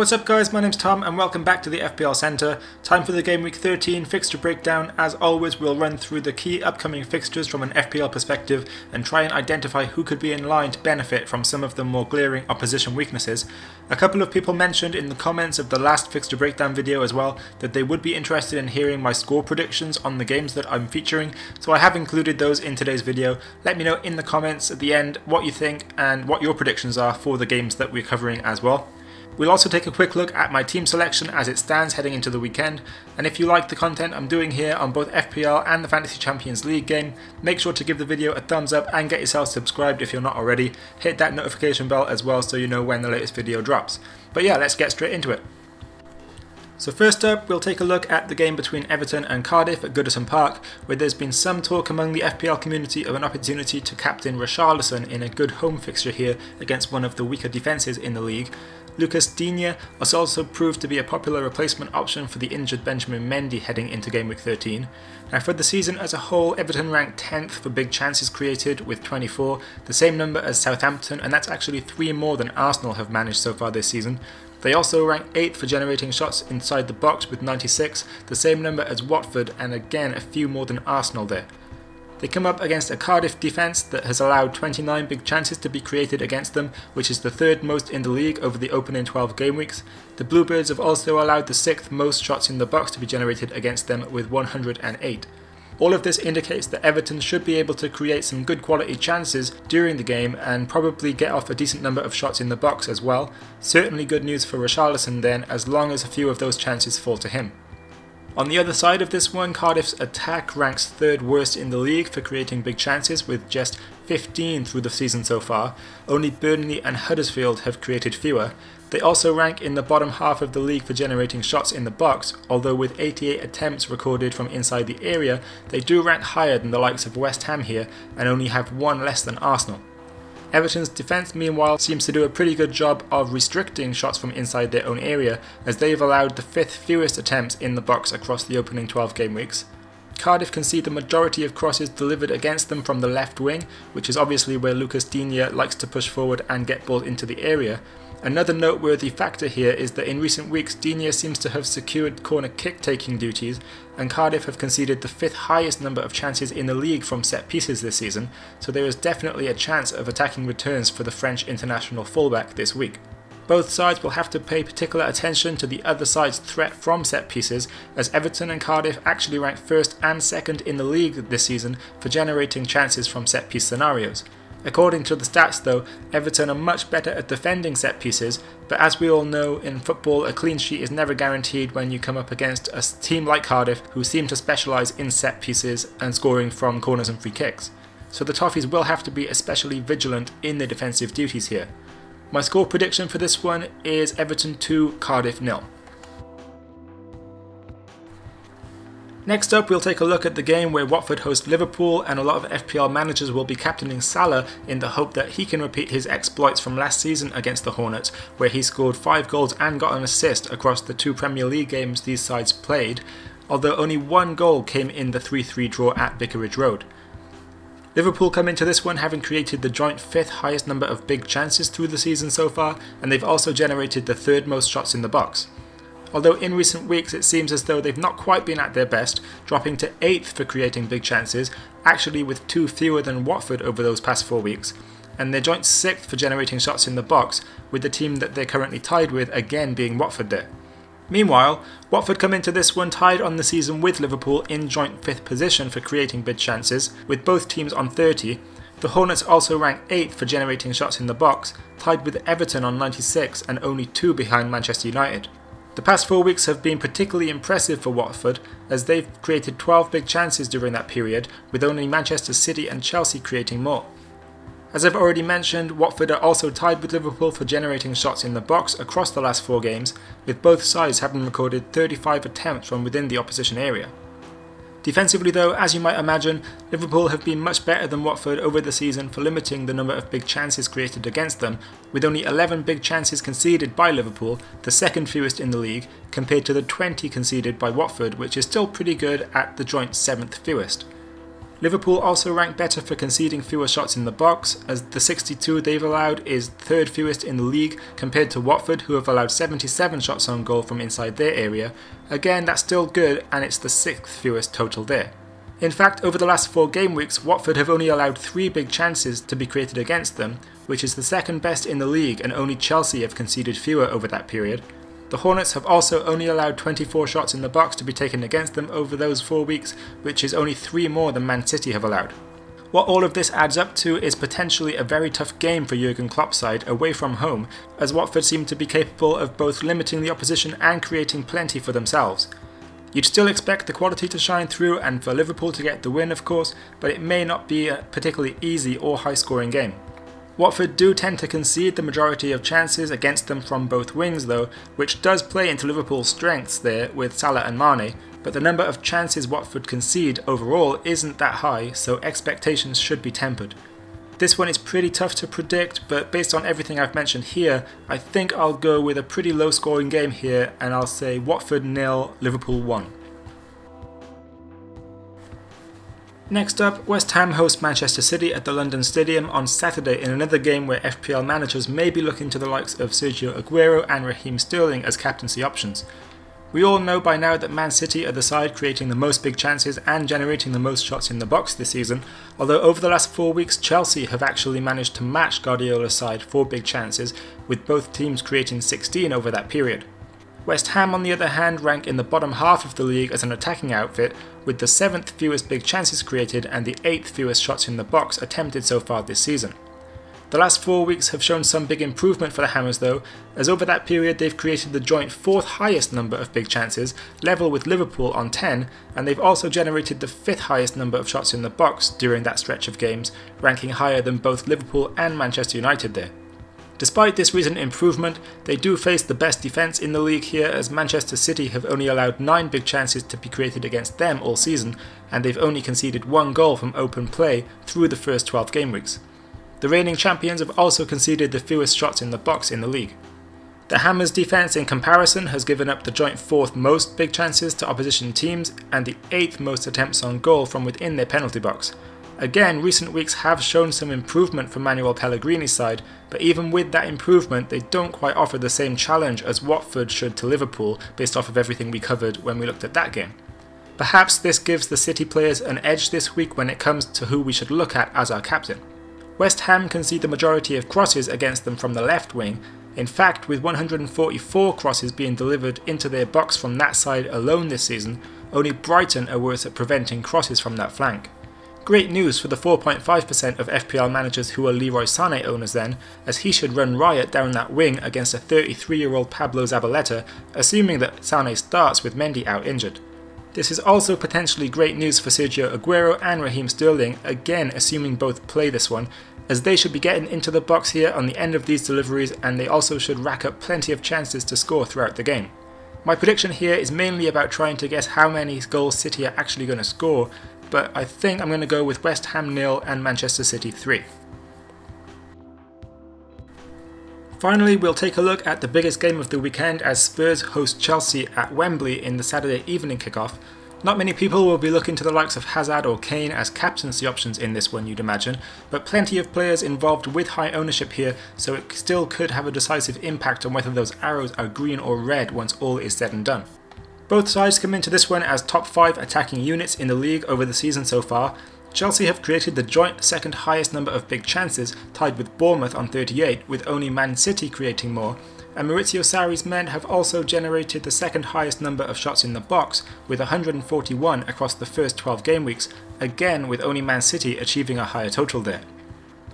What's up guys, my name's Tom and welcome back to the FPL Centre. Time for the Game Week 13 fixture breakdown. As always, we'll run through the key upcoming fixtures from an FPL perspective and try and identify who could be in line to benefit from some of the more glaring opposition weaknesses. A couple of people mentioned in the comments of the last fixture breakdown video as well that they would be interested in hearing my score predictions on the games that I'm featuring, so I have included those in today's video. Let me know in the comments at the end what you think and what your predictions are for the games that we're covering as well. We'll also take a quick look at my team selection as it stands heading into the weekend, and if you like the content I'm doing here on both FPL and the Fantasy Champions League game, make sure to give the video a thumbs up and get yourself subscribed if you're not already. Hit that notification bell as well so you know when the latest video drops. But yeah, let's get straight into it. So first up, we'll take a look at the game between Everton and Cardiff at Goodison Park, where there's been some talk among the FPL community of an opportunity to captain Richarlison in a good home fixture here against one of the weaker defences in the league. Lucas Digne has also proved to be a popular replacement option for the injured Benjamin Mendy heading into Game Week 13. Now for the season as a whole, Everton ranked 10th for big chances created with 24, the same number as Southampton, and that's actually 3 more than Arsenal have managed so far this season. They also rank 8th for generating shots inside the box with 96, the same number as Watford, and again a few more than Arsenal there. They come up against a Cardiff defence that has allowed 29 big chances to be created against them, which is the 3rd most in the league over the opening 12 game weeks. The Bluebirds have also allowed the 6th most shots in the box to be generated against them with 108. All of this indicates that Everton should be able to create some good quality chances during the game and probably get off a decent number of shots in the box as well. Certainly good news for Richarlison then, as long as a few of those chances fall to him. On the other side of this one, Cardiff's attack ranks 3rd worst in the league for creating big chances with just 15 through the season so far. Only Burnley and Huddersfield have created fewer. They also rank in the bottom half of the league for generating shots in the box, although with 88 attempts recorded from inside the area, they do rank higher than the likes of West Ham here and only have 1 less than Arsenal. Everton's defence meanwhile seems to do a pretty good job of restricting shots from inside their own area, as they've allowed the 5th fewest attempts in the box across the opening 12 game weeks. Cardiff concede the majority of crosses delivered against them from the left wing, which is obviously where Lucas Digne likes to push forward and get balls into the area. Another noteworthy factor here is that in recent weeks Digne seems to have secured corner kick taking duties, and Cardiff have conceded the 5th highest number of chances in the league from set pieces this season, so there is definitely a chance of attacking returns for the French international fullback this week. Both sides will have to pay particular attention to the other side's threat from set pieces, as Everton and Cardiff actually rank 1st and 2nd in the league this season for generating chances from set piece scenarios. According to the stats though, Everton are much better at defending set pieces, but as we all know in football, a clean sheet is never guaranteed when you come up against a team like Cardiff who seem to specialise in set pieces and scoring from corners and free kicks. So the Toffees will have to be especially vigilant in their defensive duties here. My score prediction for this one is Everton 2, Cardiff 0. Next up, we'll take a look at the game where Watford host Liverpool, and a lot of FPL managers will be captaining Salah in the hope that he can repeat his exploits from last season against the Hornets, where he scored 5 goals and got an assist across the 2 Premier League games these sides played, although only 1 goal came in the 3-3 draw at Vicarage Road. Liverpool come into this one having created the joint 5th highest number of big chances through the season so far, and they've also generated the 3rd most shots in the box. Although in recent weeks it seems as though they've not quite been at their best, dropping to 8th for creating big chances, actually with 2 fewer than Watford over those past 4 weeks, and they're joint 6th for generating shots in the box, with the team that they're currently tied with again being Watford there. Meanwhile, Watford come into this one tied on the season with Liverpool in joint 5th position for creating big chances, with both teams on 30. The Hornets also rank 8th for generating shots in the box, tied with Everton on 96 and only 2 behind Manchester United. The past 4 weeks have been particularly impressive for Watford, as they've created 12 big chances during that period, with only Manchester City and Chelsea creating more. As I've already mentioned, Watford are also tied with Liverpool for generating shots in the box across the last 4 games, with both sides having recorded 35 attempts from within the opposition area. Defensively though, as you might imagine, Liverpool have been much better than Watford over the season for limiting the number of big chances created against them, with only 11 big chances conceded by Liverpool, the 2nd fewest in the league, compared to the 20 conceded by Watford, which is still pretty good at the joint 7th fewest. Liverpool also rank better for conceding fewer shots in the box, as the 62 they've allowed is third fewest in the league compared to Watford, who have allowed 77 shots on goal from inside their area. Again, that's still good, and it's the 6th fewest total there. In fact, over the last 4 game weeks, Watford have only allowed 3 big chances to be created against them, which is the second best in the league, and only Chelsea have conceded fewer over that period. The Hornets have also only allowed 24 shots in the box to be taken against them over those 4 weeks, which is only 3 more than Man City have allowed. What all of this adds up to is potentially a very tough game for Jurgen Klopp's side away from home, as Watford seem to be capable of both limiting the opposition and creating plenty for themselves. You'd still expect the quality to shine through and for Liverpool to get the win, of course, but it may not be a particularly easy or high-scoring game. Watford do tend to concede the majority of chances against them from both wings though, which does play into Liverpool's strengths there with Salah and Mane, but the number of chances Watford concede overall isn't that high, so expectations should be tempered. This one is pretty tough to predict, but based on everything I've mentioned here, I think I'll go with a pretty low scoring game here, and I'll say Watford 0, Liverpool 1. Next up, West Ham host Manchester City at the London Stadium on Saturday in another game where FPL managers may be looking to the likes of Sergio Aguero and Raheem Sterling as captaincy options. We all know by now that Man City are the side creating the most big chances and generating the most shots in the box this season, although over the last 4 weeks Chelsea have actually managed to match Guardiola's side for big chances, with both teams creating 16 over that period. West Ham on the other hand rank in the bottom half of the league as an attacking outfit, with the 7th fewest big chances created and the 8th fewest shots in the box attempted so far this season. The last 4 weeks have shown some big improvement for the Hammers though, as over that period they've created the joint 4th highest number of big chances, level with Liverpool on 10, and they've also generated the 5th highest number of shots in the box during that stretch of games, ranking higher than both Liverpool and Manchester United there. Despite this recent improvement, they do face the best defence in the league here, as Manchester City have only allowed 9 big chances to be created against them all season, and they've only conceded 1 goal from open play through the first 12 game weeks. The reigning champions have also conceded the fewest shots in the box in the league. The Hammers' defence in comparison has given up the joint 4th most big chances to opposition teams and the 8th most attempts on goal from within their penalty box. Again, recent weeks have shown some improvement for Manuel Pellegrini's side, but even with that improvement they don't quite offer the same challenge as Watford should to Liverpool based off of everything we covered when we looked at that game. Perhaps this gives the City players an edge this week when it comes to who we should look at as our captain. West Ham concede the majority of crosses against them from the left wing, in fact with 144 crosses being delivered into their box from that side alone this season, only Brighton are worse at preventing crosses from that flank. Great news for the 4.5% of FPL managers who are Leroy Sané owners then, as he should run riot down that wing against a 33-year-old Pablo Zabaleta, assuming that Sané starts with Mendy out injured. This is also potentially great news for Sergio Aguero and Raheem Sterling, again assuming both play this one, as they should be getting into the box here on the end of these deliveries, and they also should rack up plenty of chances to score throughout the game. My prediction here is mainly about trying to guess how many goals City are actually going to score, but I think I'm going to go with West Ham 0 and Manchester City 3. Finally, we'll take a look at the biggest game of the weekend as Spurs host Chelsea at Wembley in the Saturday evening kickoff. Not many people will be looking to the likes of Hazard or Kane as captaincy options in this one, you'd imagine, but plenty of players involved with high ownership here, so it still could have a decisive impact on whether those arrows are green or red once all is said and done. Both sides come into this one as top 5 attacking units in the league over the season so far. Chelsea have created the joint 2nd highest number of big chances, tied with Bournemouth on 38, with only Man City creating more, and Maurizio Sarri's men have also generated the 2nd highest number of shots in the box, with 141 across the first 12 game weeks, again with only Man City achieving a higher total there.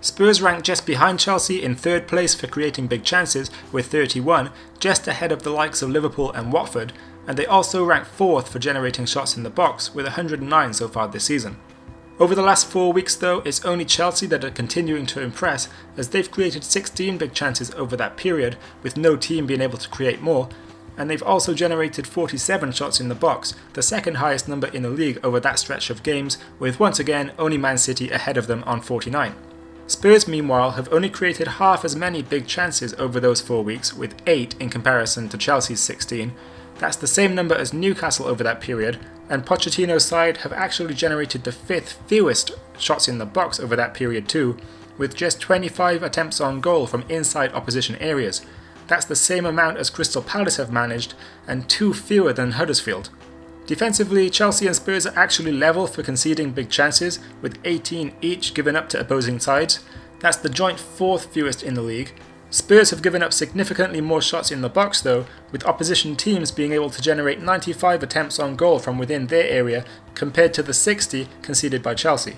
Spurs rank just behind Chelsea in 3rd place for creating big chances with 31, just ahead of the likes of Liverpool and Watford, and they also rank 4th for generating shots in the box with 109 so far this season. Over the last 4 weeks though, it's only Chelsea that are continuing to impress, as they've created 16 big chances over that period, with no team being able to create more, and they've also generated 47 shots in the box, the 2nd highest number in the league over that stretch of games, with once again only Man City ahead of them on 49. Spurs meanwhile have only created half as many big chances over those 4 weeks, with 8 in comparison to Chelsea's 16, That's the same number as Newcastle over that period, and Pochettino's side have actually generated the 5th fewest shots in the box over that period too, with just 25 attempts on goal from inside opposition areas. That's the same amount as Crystal Palace have managed, and 2 fewer than Huddersfield. Defensively, Chelsea and Spurs are actually level for conceding big chances, with 18 each given up to opposing sides. That's the joint 4th fewest in the league. Spurs have given up significantly more shots in the box though, with opposition teams being able to generate 95 attempts on goal from within their area compared to the 60 conceded by Chelsea.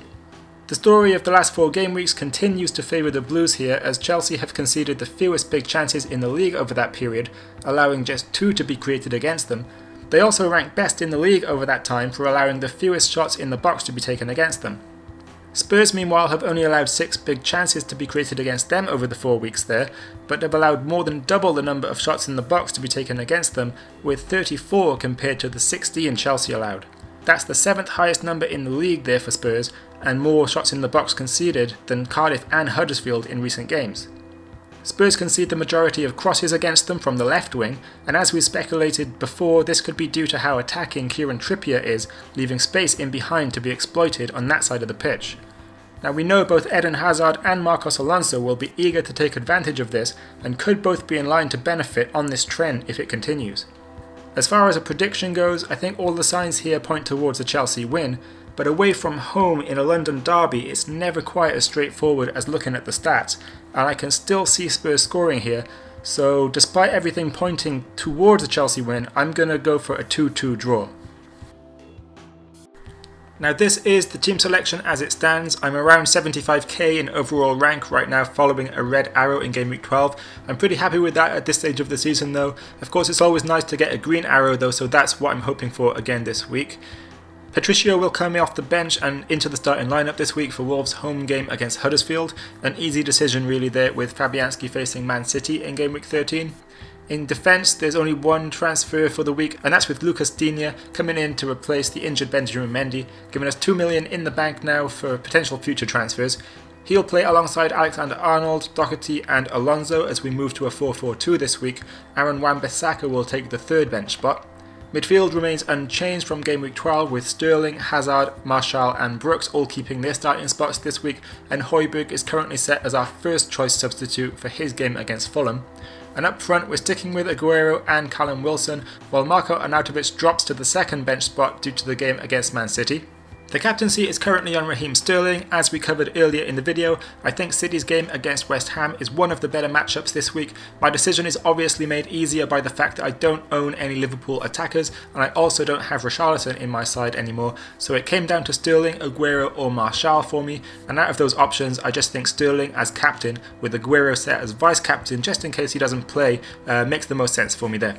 The story of the last 4 game weeks continues to favour the Blues here, as Chelsea have conceded the fewest big chances in the league over that period, allowing just 2 to be created against them. They also rank best in the league over that time for allowing the fewest shots in the box to be taken against them. Spurs meanwhile have only allowed 6 big chances to be created against them over the 4 weeks there, but have allowed more than double the number of shots in the box to be taken against them, with 34 compared to the 16 Chelsea allowed. That's the 7th highest number in the league there for Spurs, and more shots in the box conceded than Cardiff and Huddersfield in recent games. Spurs concede the majority of crosses against them from the left wing, and as we speculated before, this could be due to how attacking Kieran Trippier is, leaving space in behind to be exploited on that side of the pitch. Now we know both Eden Hazard and Marcos Alonso will be eager to take advantage of this, and could both be in line to benefit on this trend if it continues. As far as a prediction goes, I think all the signs here point towards a Chelsea win, but away from home in a London derby it's never quite as straightforward as looking at the stats, and I can still see Spurs scoring here, so despite everything pointing towards a Chelsea win, I'm going to go for a 2-2 draw. Now this is the team selection as it stands. I'm around 75k in overall rank right now following a red arrow in Game Week 12. I'm pretty happy with that at this stage of the season though. Of course it's always nice to get a green arrow though, so that's what I'm hoping for again this week. Patricio will come off the bench and into the starting lineup this week for Wolves' home game against Huddersfield. An easy decision really there, with Fabianski facing Man City in Game Week 13. In defence, there's only one transfer for the week, and that's with Lucas Digne coming in to replace the injured Benjamin Mendy, giving us 2 million in the bank now for potential future transfers. He'll play alongside Alexander-Arnold, Doherty and Alonso as we move to a 4-4-2 this week. Aaron Wan-Bissaka will take the 3rd bench spot. Midfield remains unchanged from Game Week 12, with Sterling, Hazard, Martial and Brooks all keeping their starting spots this week, and Højbjerg is currently set as our first choice substitute for his game against Fulham. And up front we're sticking with Aguero and Callum Wilson, while Marko Arnautovic drops to the 2nd bench spot due to the game against Man City. The captaincy is currently on Raheem Sterling. As we covered earlier in the video, I think City's game against West Ham is one of the better matchups this week. My decision is obviously made easier by the fact that I don't own any Liverpool attackers, and I also don't have Richarlison in my side anymore, so it came down to Sterling, Aguero or Martial for me, and out of those options I just think Sterling as captain with Aguero set as vice captain just in case he doesn't play makes the most sense for me there.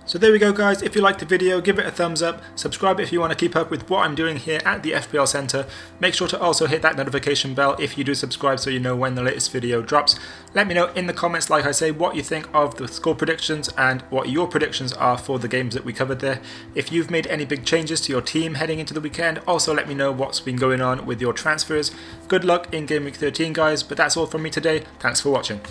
So there we go guys, if you liked the video give it a thumbs up, subscribe if you want to keep up with what I'm doing here at the FPL Centre. Make sure to also hit that notification bell if you do subscribe so you know when the latest video drops. Let me know in the comments, like I say, what you think of the score predictions and what your predictions are for the games that we covered there. If you've made any big changes to your team heading into the weekend, also let me know what's been going on with your transfers. Good luck in Game Week 13 guys, but that's all from me today, thanks for watching.